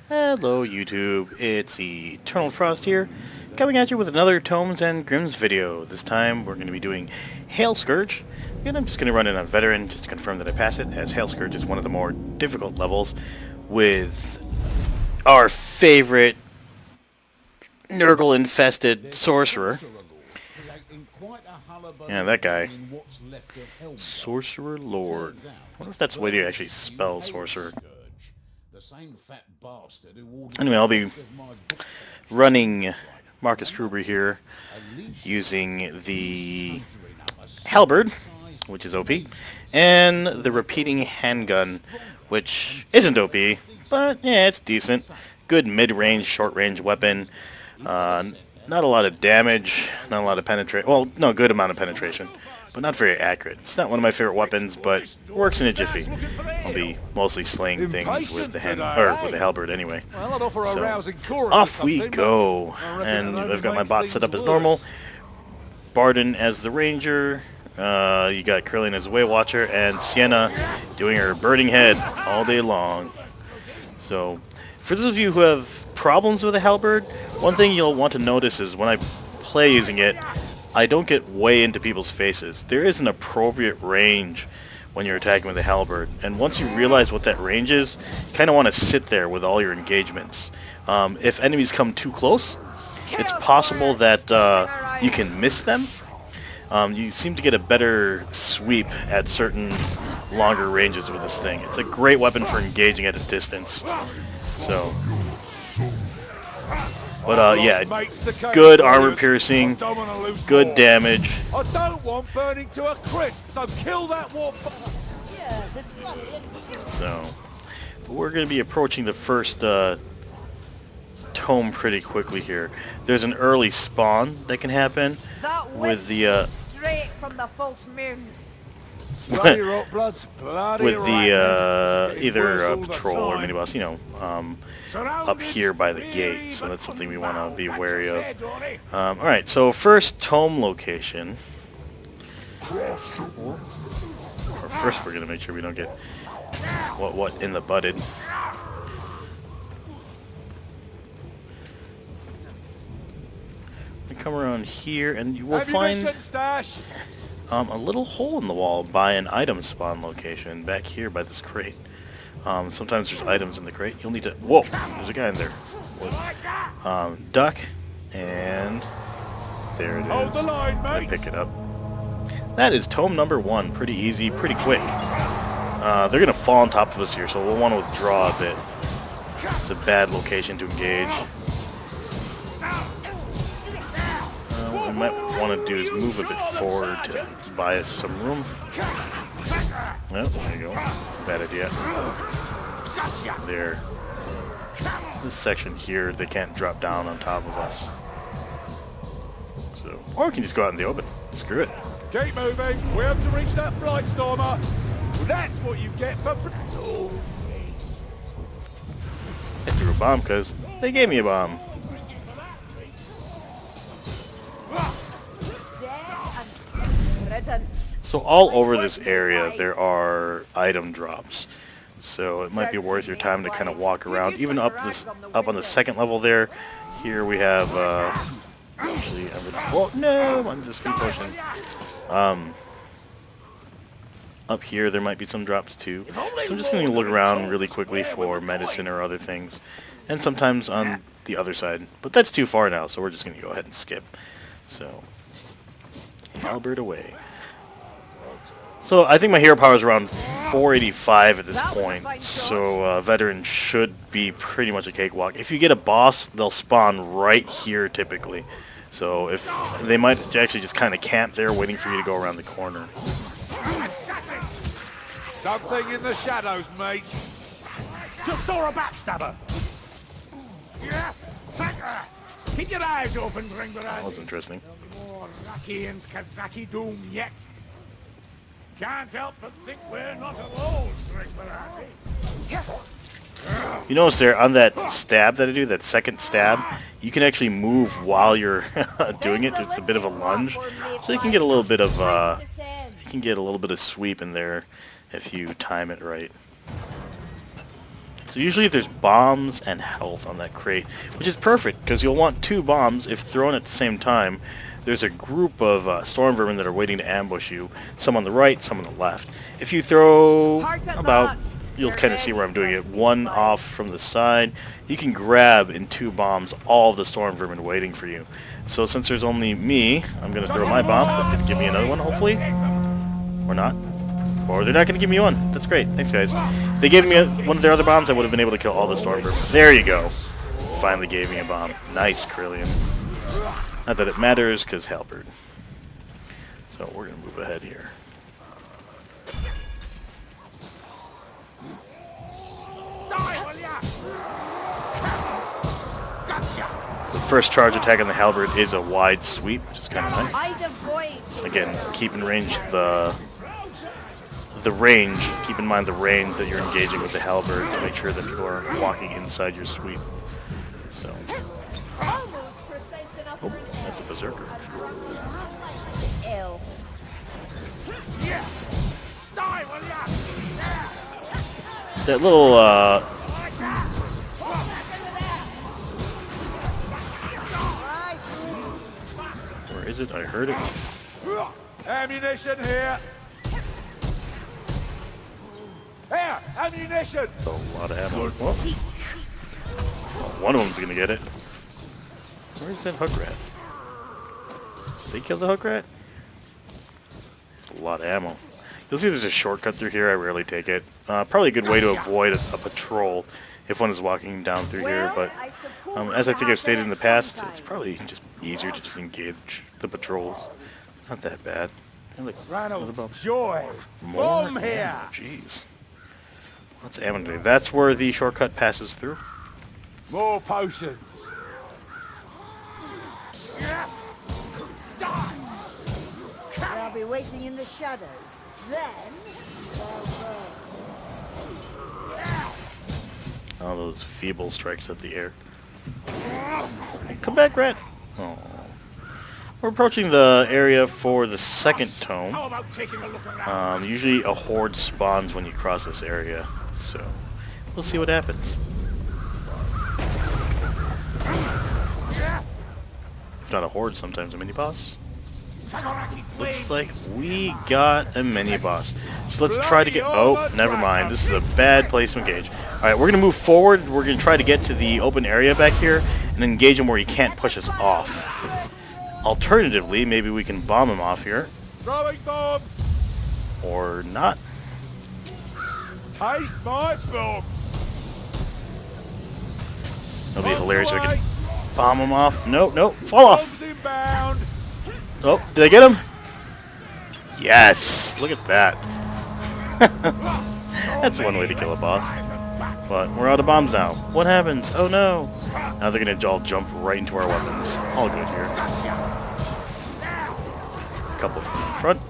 Hello YouTube, it's Eternal Frost here, coming at you with another Tomes and Grims video. This time we're going to be doing Halescourge, and I'm just going to run it on Veteran just to confirm that I pass it, as Halescourge is one of the more difficult levels with our favorite Nurgle-infested sorcerer. Yeah, that guy. Sorcerer Lord. I wonder if that's the way to actually spell sorcerer. Anyway, I'll be running Marcus Kruber here using the Halberd, which is OP, and the repeating handgun, which isn't OP, but yeah, it's decent. Good mid-range, short-range weapon. Not a lot of damage, not a lot of penetration. Well, no, good amount of penetration, but not very accurate. It's not one of my favorite weapons, but works in a jiffy. I'll be mostly slaying things with the halberd anyway. So, off we go, and I've got my bot set up as normal. Barden as the ranger. You got Curling as the Way Watcher, and Sienna doing her birding head all day long. So, for those of you who have problems with a halberd, one thing you'll want to notice is when I play using it, I don't get way into people's faces. There is an appropriate range when you're attacking with a halberd, and once you realize what that range is, you kind of want to sit there with all your engagements. If enemies come too close, it's possible that you can miss them. You seem to get a better sweep at certain longer ranges with this thing. It's a great weapon for engaging at a distance. So, but yeah, good armor piercing, good damage. I don't want burning to a crisp, so kill that warp. So, but we're going to be approaching the first tome pretty quickly here. There's an early spawn that can happen with the straight from the false moon. Bloody rock bloods, bloody with the either a patrol or mini boss, you know, up here by the gate. So that's something we want to be wary of. All right, so first tome location. Or first, we're gonna make sure we don't get what in the butted. We come around here, and you will find a little hole in the wall by an item spawn location back here by this crate. Sometimes there's items in the crate. You'll need to... Whoa! There's a guy in there. Duck. And... there it is. I pick it up. That is tome number 1. Pretty easy, pretty quick. They're going to fall on top of us here, so we'll want to withdraw a bit. It's a bad location to engage. What I might want to do is move a bit forward to buy us some room. Well, there you go. Bad idea. There. This section here, they can't drop down on top of us. So, or we can just go out in the open. Screw it. Keep moving. We have to reach that flight stormer. That's what you get for... I threw a bomb because they gave me a bomb. So all over this area there are item drops. So it might be worth your time to kind of walk around. Even up on the second level there. Here we have actually no, I'm just been pushing. Up here there might be some drops too. So I'm just going to look around really quickly for medicine or other things. And sometimes on the other side. But that's too far now, so we're just going to go ahead and skip. So Halberd away. So I think my hero power is around 485 at this point, so veteran should be pretty much a cakewalk. If you get a boss, they'll spawn right here typically. So if they might actually just kind of camp there waiting for you to go around the corner. Something in the shadows, mate. Just saw a backstabber. Yeah, keep your eyes open, Ringberg. That was interesting. More Raki and Kazaki doom yet. Can't help but think we're not alone, Ringberg. You notice there on that stab that I do, that second stab, you can actually move while you're doing it. It's a bit of a lunge, so you can get a little bit of sweep in there if you time it right. So usually there's bombs and health on that crate, which is perfect because you'll want 2 bombs if thrown at the same time. There's a group of storm vermin that are waiting to ambush you, some on the right, some on the left. If you throw about, you'll kind of see where I'm doing it, 1 off from the side, you can grab in 2 bombs all of the storm vermin waiting for you. So since there's only me, I'm going to throw my bomb. That's going to give me another one, hopefully. Or not. Or they're not going to give me one. That's great. Thanks, guys. If they gave me one of their other bombs, I would have been able to kill all the storm vermin. There you go. Finally gave me a bomb. Nice, Krillian. Not that it matters, because Halberd. So we're going to move ahead here. The first charge attack on the Halberd is a wide sweep, which is kind of nice. Again, keep in range the range. Keep in mind the range that you're engaging with the Halberd to make sure that you are walking inside your sweep. So, oh, that's a berserker. That little where is it? I heard it. Ammunition here. Here, ammunition. That's a lot of ammo. Well, one of them's gonna get it. Where's that hook rat? Did they kill the hook rat? That's a lot of ammo. You'll see there's a shortcut through here. I rarely take it. Probably a good way to avoid a patrol if one is walking down through here. But as I think I've stated in the past, it's probably just easier to just engage the patrols. Not that bad. Like, Joy. More Bomb here. Jeez. Lots of ammo today. That's where the shortcut passes through. More potions. I'll be waiting in the shadows. Then, Oh, those feeble strikes at the air. Come back, rat. Oh. We're approaching the area for the second tome. Usually a horde spawns when you cross this area, so we'll see what happens. If not a horde, sometimes a mini-boss. Looks like we got a mini-boss. So let's try to get... Oh, never mind. This is a bad place to engage. Alright, we're going to move forward. We're going to try to get to the open area back here and engage him where he can't push us off. Alternatively, maybe we can bomb him off here. Throwing bomb. Or not. Taste my bomb. That'll be hilarious if I can bomb him off. No, no, fall off. Bombs inbound. Oh, did I get him? Yes! Look at that. That's one way to kill a boss. But we're out of bombs now. What happens? Oh no! Now they're gonna all jump right into our weapons. All good here. A couple from the front.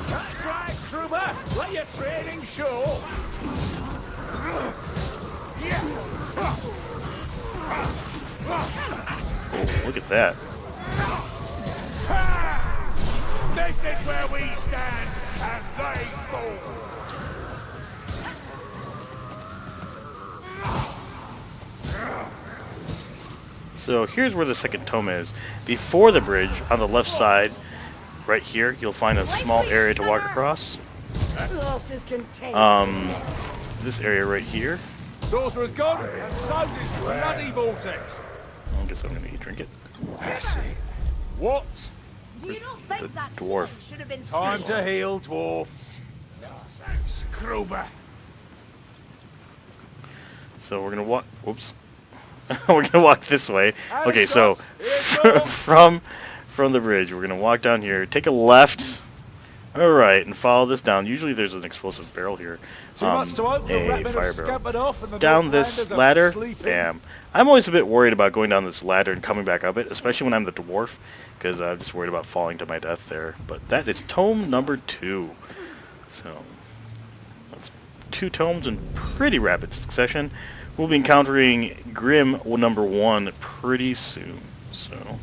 That's right, Kruber. Let your training show. Oh, look at that. This is where we stand, and they fall. So here's where the second tome is. Before the bridge, on the left side, right here, you'll find a small area to walk across. This area right here. Sorcerer's gone, and so is bloody vortex. I guess I'm gonna drink it. Messy. What? do you not think the that dwarf. should have been Time saved? to heal, dwarf. Thanks, Kruber. So we're gonna walk. Whoops. We're gonna walk this way. Okay, so from the bridge, we're gonna walk down here. Take a left. All right, and follow this down. Usually there's an explosive barrel here. Too much to open, the A rat men fire have barrel. scampered off, and the Down Northlanders this are ladder, sleeping. bam. I'm always a bit worried about going down this ladder and coming back up it, especially when I'm the dwarf, because I'm just worried about falling to my death there. But that is tome number 2. So that's 2 tomes in pretty rapid succession. We'll be encountering Grim number 1 pretty soon. So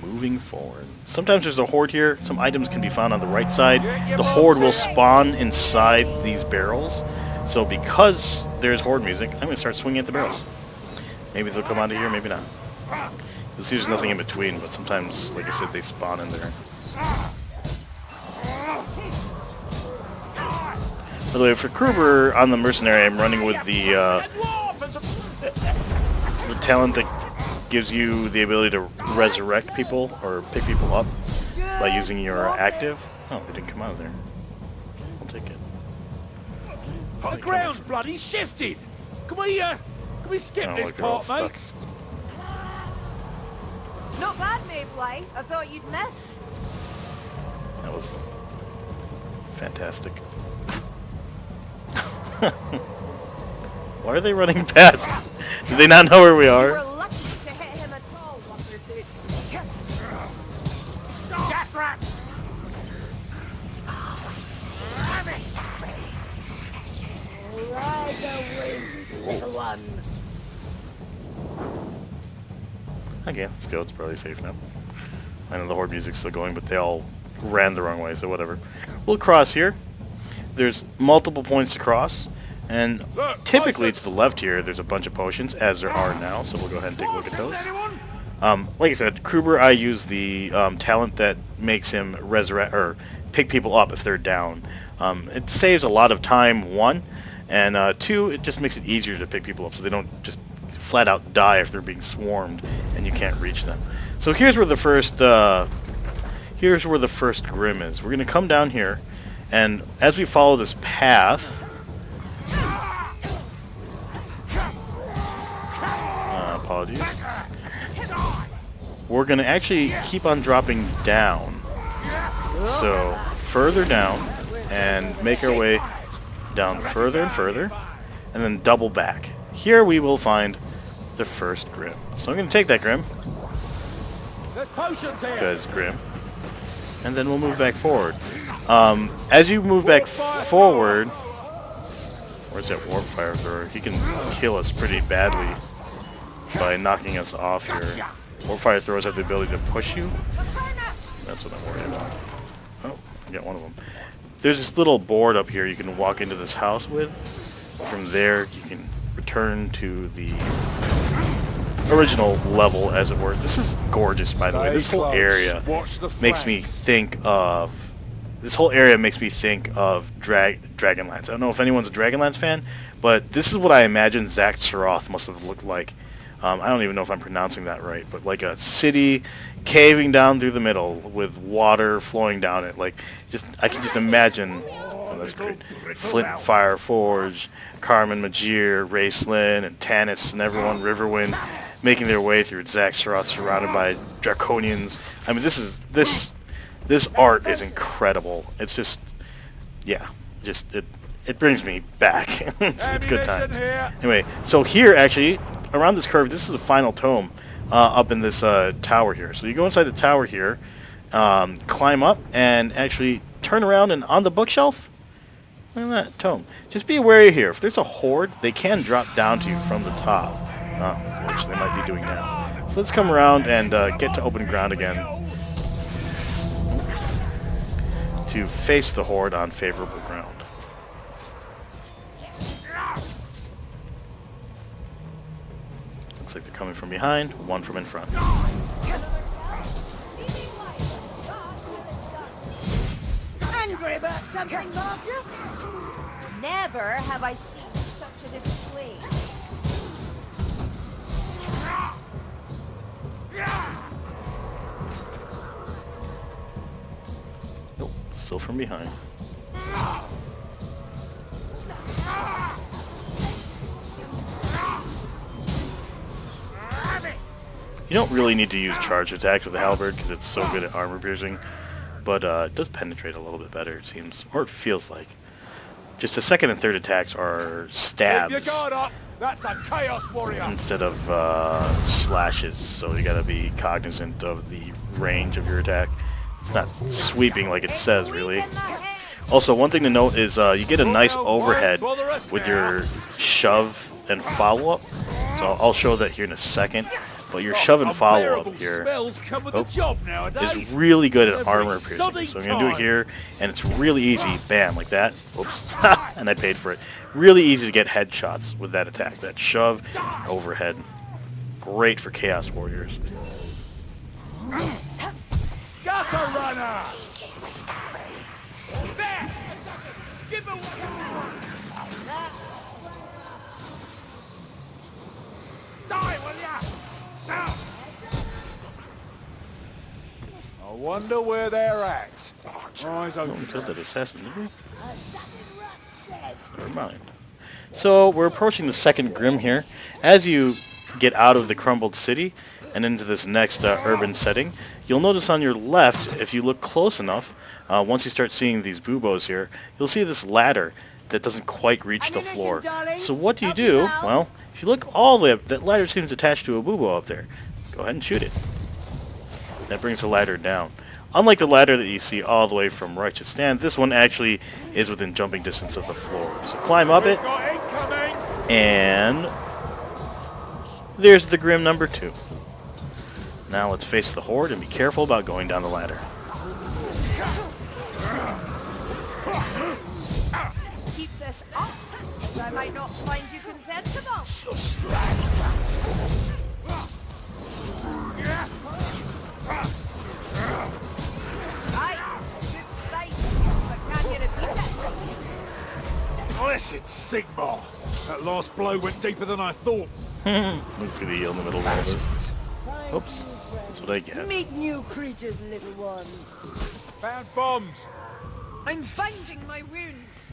moving forward. Sometimes there's a horde here. Some items can be found on the right side. The horde will spawn inside these barrels. So because there's horde music, I'm going to start swinging at the barrels. Maybe they'll come out of here, maybe not. You'll see there's nothing in between, but sometimes, like I said, they spawn in there. By the way, for Kruber on the Mercenary, I'm running with the talent that gives you the ability to resurrect people or pick people up by using your active. Oh, they didn't come out of there. I'll take it. The ground's bloody shifted. Can we skip Oh, this look, they're all part, mate? stuck. Not bad, Mayfly. I thought you'd miss. That was fantastic. Why are they running past? Do they not know where we We're are? lucky to hit him at all, Wonderboots. Gas rat! Ride away, little one. Okay, let's go. It's probably safe now. I know the horde music's still going, but they all ran the wrong way, so whatever. We'll cross here. There's multiple points to cross, and typically to the left here there's a bunch of potions, as there are now, so we'll go ahead and take a look at those. Like I said, Kruber, I use the talent that makes him resurrect or pick people up if they're down. It saves a lot of time, 1, and 2, it just makes it easier to pick people up so they don't just flat out die if they're being swarmed and you can't reach them. So here's where the first Grim is. We're gonna come down here, and as we follow this path, apologies, we're gonna actually keep on dropping down. So further down, and make our way down further and further, and then double back. Here we will find the first Grim. So I'm going to take that Grim, There's potions here. because Grim, and then we'll move back forward. As you move back forward, where's that warp fire thrower? He can kill us pretty badly by knocking us off here. Warp fire throwers have the ability to push you. That's what I'm worried about. Oh, I got one of them. There's this little board up here you can walk into this house with. From there, you can return to the original level, as it were. This is gorgeous, by the way. This whole area makes me think of Dragonlance. I don't know if anyone's a Dragonlance fan, but this is what I imagine Zack Saroth must have looked like. I don't even know if I'm pronouncing that right, but like a city caving down through the middle with water flowing down it. Like, I can just imagine. Oh, that's great. Flint and Fire Forge, Carmen Majir, Raceland, and Tanis, and everyone, Riverwind, making their way through Zack Saroth, surrounded by Draconians. I mean, this art is incredible. It's just, yeah, it brings me back. it's good times. Anyway, so here actually, around this curve, this is the final tome up in this tower here. So you go inside the tower here, climb up, and actually turn around, and on the bookshelf, look at that tome. Just be aware here. If there's a horde, they can drop down to you from the top, which they might be doing now. So let's come around and get to open ground again to face the horde on favorable ground. Looks like they're coming from behind, one from in front. Angry about something, Marcus? Never have I seen such a display. Nope, still from behind. You don't really need to use charge attacks with the Halberd because it's so good at armor piercing, but it does penetrate a little bit better, it seems, or it feels like. Just the second and third attacks are stabs Keep your guard up. That's a chaos warrior. instead of slashes, so you gotta be cognizant of the range of your attack. It's not sweeping like it says, really. Also, one thing to note is you get a nice overhead with your shove and follow-up. So I'll show that here in a second. but your shove and follow up Unbearable here smells come with the job nowadays. is really good at Every armor piercing. sodding So I'm going to do it time. here, and it's really easy. Bam, like that. Oops. And I paid for it. Really easy to get headshots with that attack. That shove overhead. Great for Chaos Warriors. Gutter runner! There! Give away! Die, will ya? Now! I wonder where they're at. Eyes Oh, open. we killed that assassin, did we? Never mind. So we're approaching the second Grim here. As you get out of the crumbled city and into this next urban setting, you'll notice on your left, if you look close enough, once you start seeing these buboes here, you'll see this ladder that doesn't quite reach the floor. So what do you do? Well, if you look all the way up, that ladder seems attached to a bubo up there. Go ahead and shoot it. That brings the ladder down. Unlike the ladder that you see all the way from Righteous Stand, this one actually is within jumping distance of the floor. So climb up it, Got incoming! and there's the Grim number 2. Now let's face the Horde and be careful about going down the ladder. Keep this up, and I might not find you contemptible. Right, good fight, but can you repeat it? Blessed Sigmar! That last blow went deeper than I thought. Let's see the eel in the middle of all this. Oops, that's what I get. Meet new creatures, little one. Found bombs. I'm binding my wounds.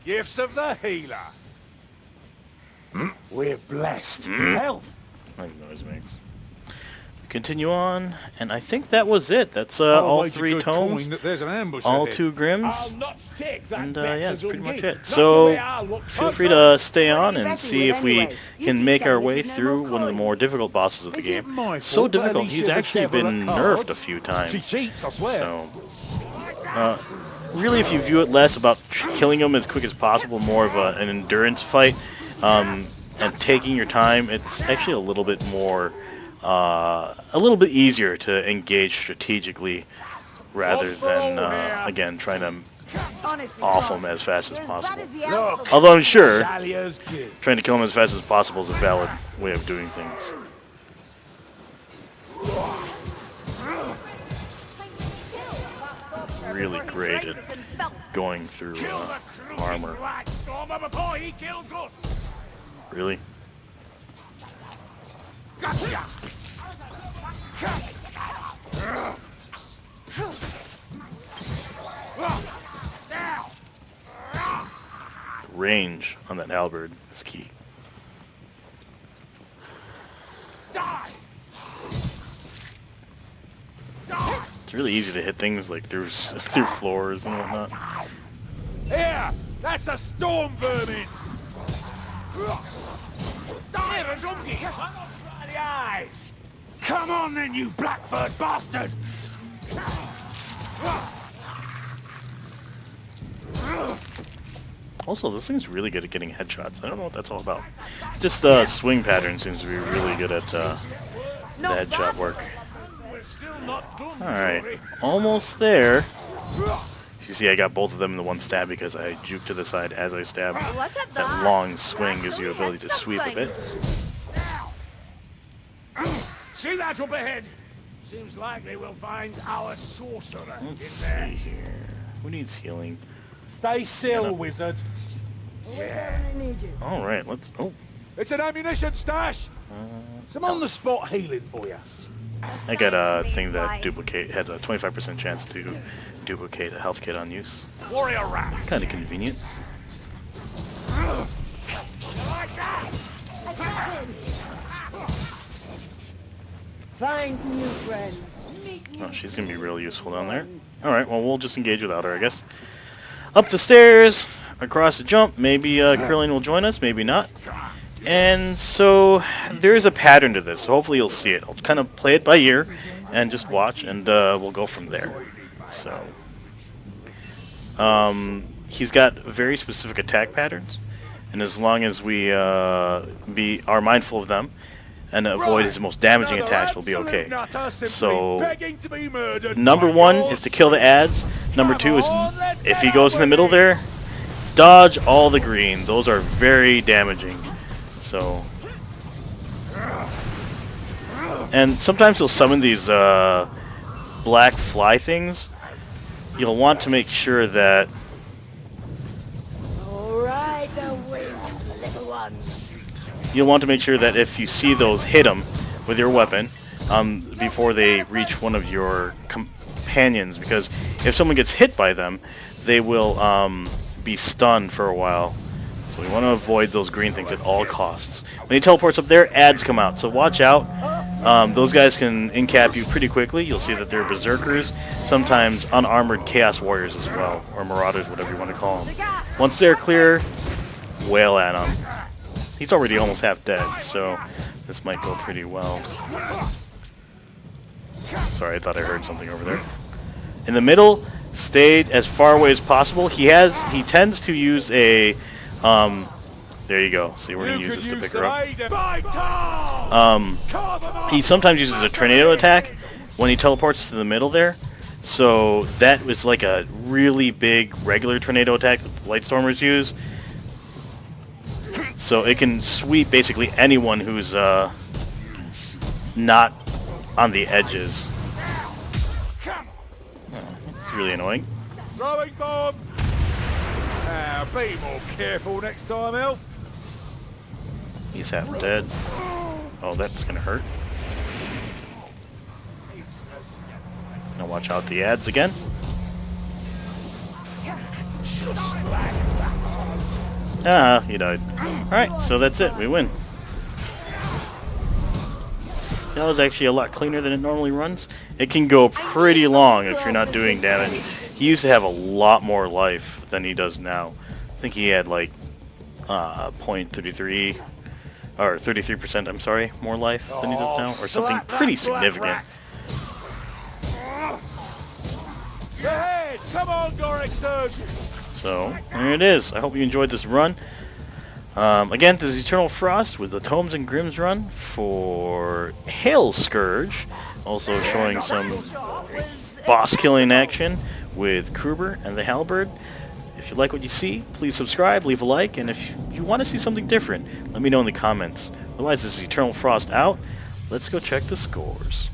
Gifts of the healer. We're blessed. Health. I think noise makes. Continue on, and I think that was it. That's all wager 3 good tomes, coin that there's an ambush all ahead. 2 Grims, I'll not take that and bet yeah, as that's pretty much ungive. it. Not So the way I look. feel free to stay on Well, and you see better if do it we anyway. You can keep make our saying way there's no through more one of the coin. more difficult bosses of the Is it game. my So fault that difficult, Alicia's he's a actually devil been at nerfed cards? a few times. She cheats, I swear. So, really, if you view it less about killing him as quick as possible, more of an endurance fight, and taking your time, it's actually a little bit more, a little bit easier to engage strategically rather than, again, trying to Honestly, off Carl, him as fast as you're bad possible. as the alpha. Although I'm sure Dahlia's good. trying to kill him as fast as possible is a valid way of doing things. Really great at going through armor. Black Stormer before he kills us. Really? Gotcha. Now. Range on that halberd is key. Die. Die. It's really easy to hit things like through floors and whatnot. Here! That's a storm vermin! Die, Razumgi. Try the eyes. Come on then, you blackbird bastard. Also, this thing's really good at getting headshots. I don't know what that's all about. It's just the swing pattern seems to be really good at the headshot work. We're still not done. Alright, almost there. You see, I got both of them in the one stab because I juked to the side as I stabbed. Look at That long swing gives you the ability to sweep a bit. See that up ahead? Seems likely we'll find our sorcerer Let's in see there. here. Who needs healing? Stay still, wizard. Alright, let's... Oh, It's an ammunition stash! Some on-the-spot healing for you. I got a thing that has a 25% chance to duplicate a health kit on use. Warrior rats. Kind of convenient. Like that. Find new friend. Oh, she's going to be real useful down there. Alright, well, we'll just engage without her, I guess. Up the stairs, across the jump. Maybe Krillin will join us, maybe not. And so, there is a pattern to this, so hopefully you'll see it. I'll kind of play it by ear, and just watch, and we'll go from there. So, he's got very specific attack patterns, and as long as we are mindful of them, and avoid his most damaging attacks will be okay. So, So, number number one is to kill the ads. Number two is, if he goes in the middle there, dodge all the green. Those are very damaging. So, and sometimes he'll summon these black fly things. You'll want to make sure that Alright, the wind, little one. you'll want to make sure that if you see those, hit them with your weapon before they reach one of your companions, because if someone gets hit by them, they will be stunned for a while. So we want to avoid those green things at all costs. When he teleports up there, ads come out, so watch out. Those guys can incap you pretty quickly. You'll see that they're berserkers, sometimes unarmored chaos warriors as well, or marauders, whatever you want to call them. Once they're clear, wail at him. He's already almost half dead, so this might go pretty well. Sorry, I thought I heard something over there. In the middle, stay as far away as possible. He tends to use a there you go. See, we're gonna use this to pick her up. He sometimes uses a tornado attack when he teleports to the middle there. So that was like a really big regular tornado attack that the Lightstormers use. So it can sweep basically anyone who's not on the edges. It's really annoying. Throwing bomb. Be more careful next time, Elf. He's half dead. Oh, that's gonna hurt. Now watch out the ads again. Ah, he died. Alright, so that's it. We win. That was actually a lot cleaner than it normally runs. It can go pretty long if you're not doing damage. He used to have a lot more life than he does now. I think he had like 0.33 or 33%, I'm sorry, more life than he does now, or something pretty significant. Ahead! Come on, Gorixon! So, there it is. I hope you enjoyed this run. Again, this is Eternal Frost with the Tomes and Grims run for Halescourge. Also showing some boss killing action with Kruber and the Halberd. If you like what you see, please subscribe, leave a like, and if you want to see something different, let me know in the comments. Otherwise, this is Eternal Frost out. Let's go check the scores.